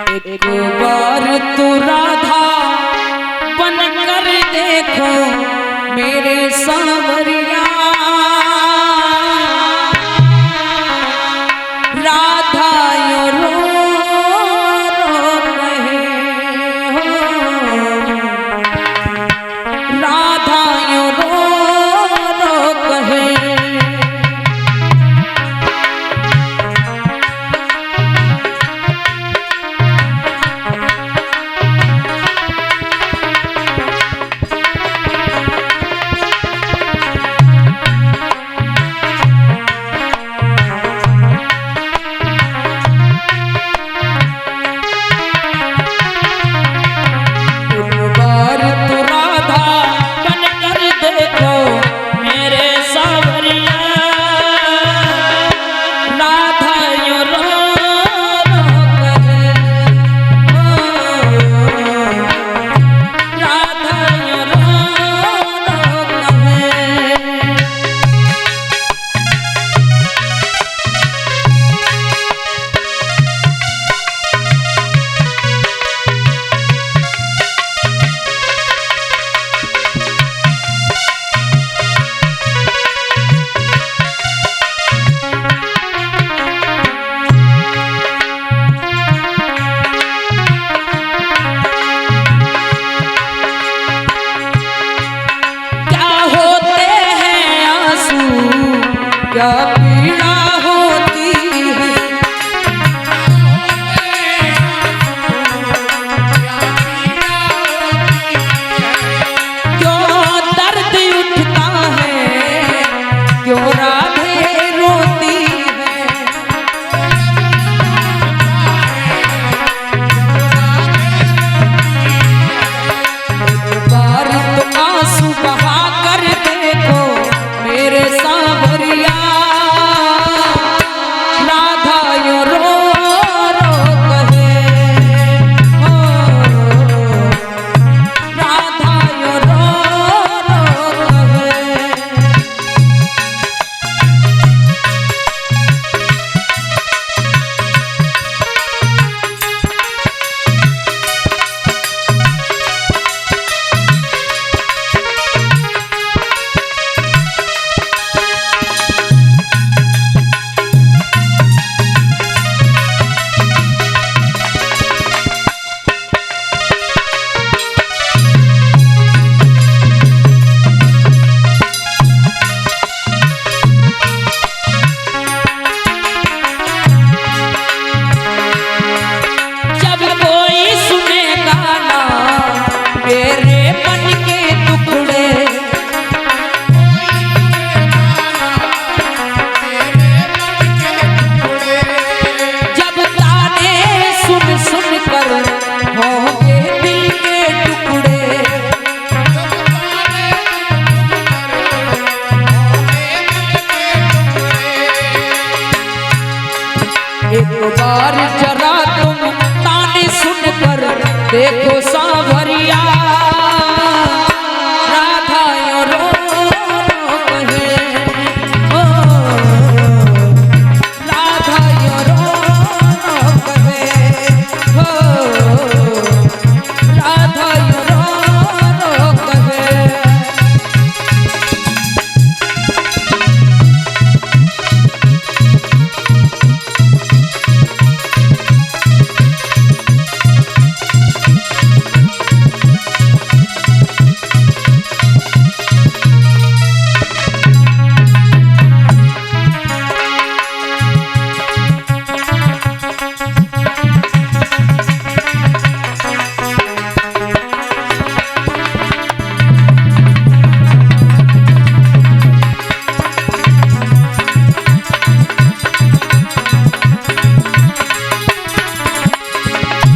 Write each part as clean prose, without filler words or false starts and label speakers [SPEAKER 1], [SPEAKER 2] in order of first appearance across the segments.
[SPEAKER 1] एक बार तू राधा बनकर देखो मेरे सांवरिया, राधा यो रो रो रहे हो, राधा यो रो रो कहे। क्या पीड़ा होती है, क्यों दर्द उठता है, क्यों राधे रोती है। एक बार तो आंसू बहा कर देखो मेरे सांवरिया, एक बार जरा तुम ताने सुनकर देखो सांवरिया, राधा यो रो रो कहे, ओ राधा यो रो रो कहे, ओ राधा यो रो रो कहे।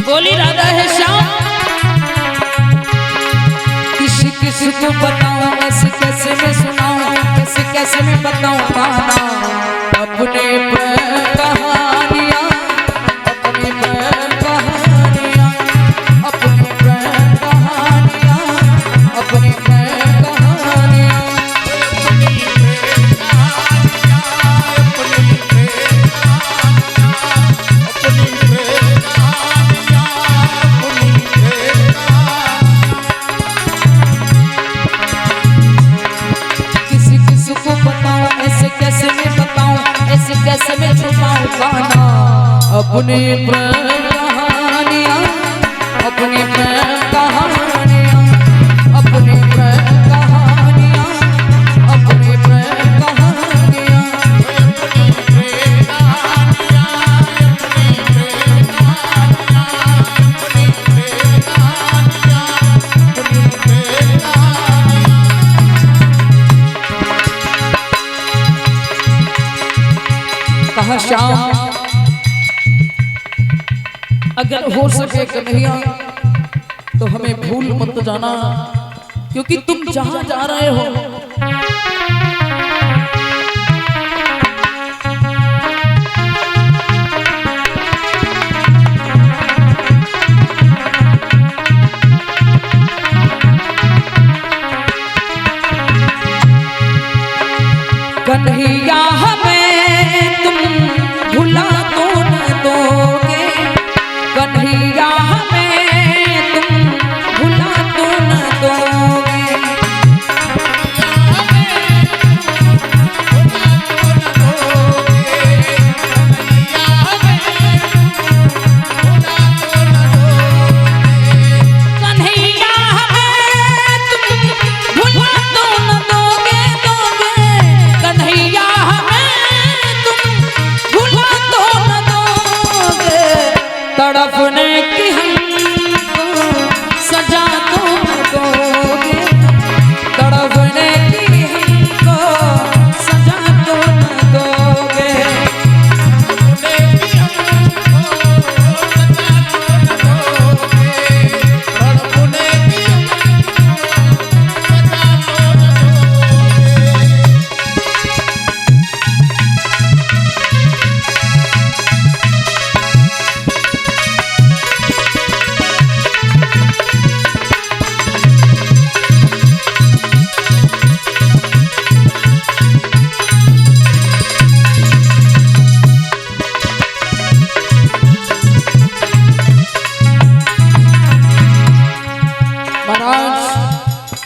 [SPEAKER 1] बोली राधा है श्याम, किसी को बताऊं, ऐसे कैसे मैं सुनाऊं, कैसे कैसे मैं बताऊं गाना अपने प्रेम कहानियां, अपने प्रेम कहानियां, अपने प्रेम कहानियां, अपने प्रेम कहानियां। अपनी प्रेम कहानियां, अपनी प्रेम कहानियां। अपनी प्रेम कहानियाँ, अपनी प्रेम कहानियाँ, अपनी प्रेम कहानियाँ, अपनी प्रेम कहानियाँ, कहा श्याम अगर हो सके कन्हैया तो हमें भूल मत जाना, क्योंकि तुम जहां जा रहे हो कन्हैया हमें तुम भुला तो न दोगे, कन्हैया हमें तुम भुला तो न दोगे, कन्हैया हमें तुम भुला तो न दोगे, कन्हैया हमें तुम भुला तो न दोगे, तड़पने की हमको सजा तो न दोगे, तड़पने की हमको सजा तो न दोगे,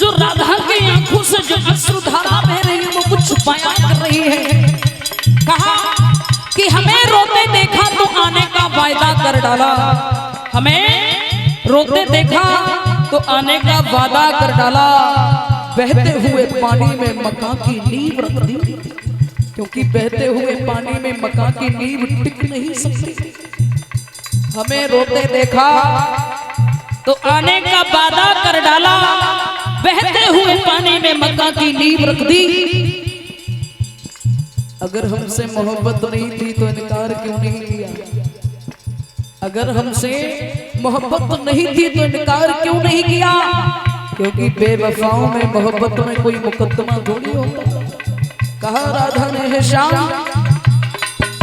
[SPEAKER 1] जो राधा की आंखों से जो अश्रुधारा बह रही है वो कुछ बयां कर रही है। कहा कि हमें रोते देखा तो आने का वायदा कर डाला, हमें रोते देखा तो आने का वादा कर डाला, बहते हुए पानी में मकान की नींव रख दी, क्योंकि बहते हुए पानी में मकान की नींव टिक नहीं सकती। हमें रोते देखा तो आने का वादा कर डाला, बहते हुए पानी में मक्का की नींव रख दी। अगर हमसे मोहब्बत नहीं थी तो इनकार क्यों नहीं किया, अगर हमसे मोहब्बत नहीं थी तो इनकार क्यों नहीं किया, क्योंकि बेवफाओं में मोहब्बत में कोई मुकद्दमा थोड़ी होता। कहा राधा ने है श्याम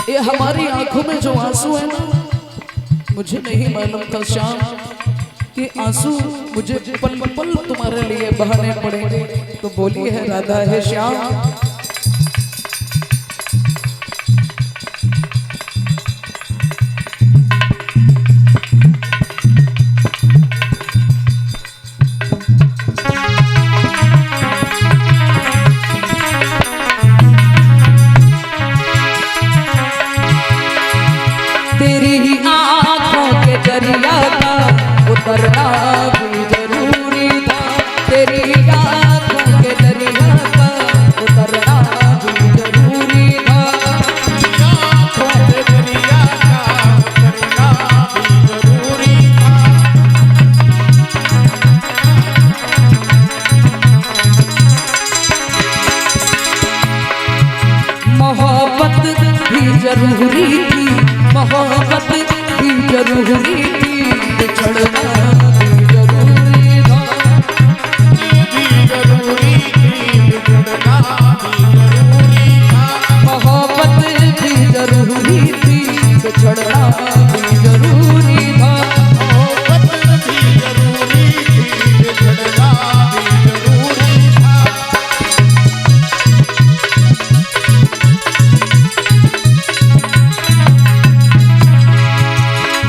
[SPEAKER 1] ये हमारी आंखों में जो आंसू है ना, मुझे नहीं मालूम था श्याम कि आंसू मुझे पल पल तुम्हारे लिए बहाने पड़ेंगे। तो बोली है राधा है श्याम तेरी ही आंखों के दरिया का उतरना भी जरूरी था, तेरी आंखों के दरिया का उतरना भी जरूरी था, आंखों के दरिया का उतरना भी जरूरी था। मोहब्बत भी जरूरी थी, मोहब्बत भी जरूरी थी, बिछड़ना भी जरूरी था, भी जरूरी थी, बिछड़ना भी जरूरी था, मोहब्बत भी जरूरी थी, बिछड़ना भी जरूरी था, मोहब्बत भी जरूरी थी, बिछड़ना भी जरूरी था।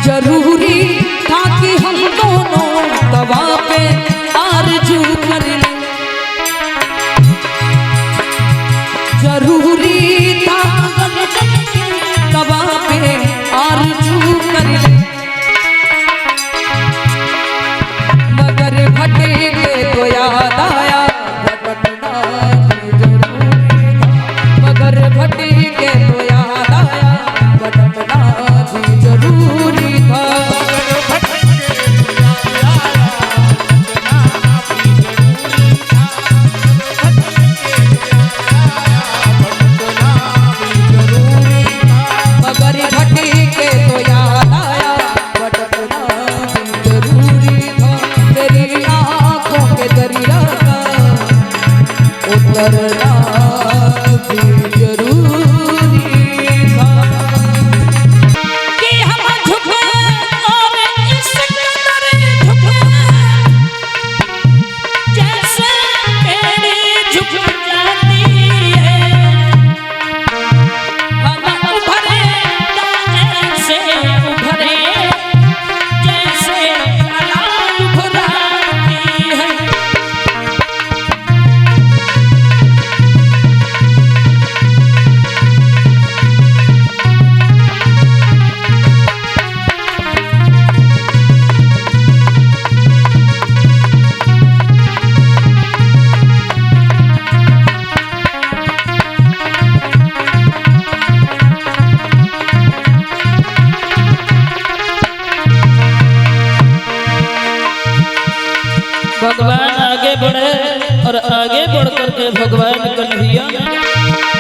[SPEAKER 1] जरूरी था कि हम दोनों तवा पे आरज़ू कर लें, जरूरी था तवा पे आरज़ू
[SPEAKER 2] भगवान आगे बढ़े और आगे बढ़ करके भगवान कन्हैया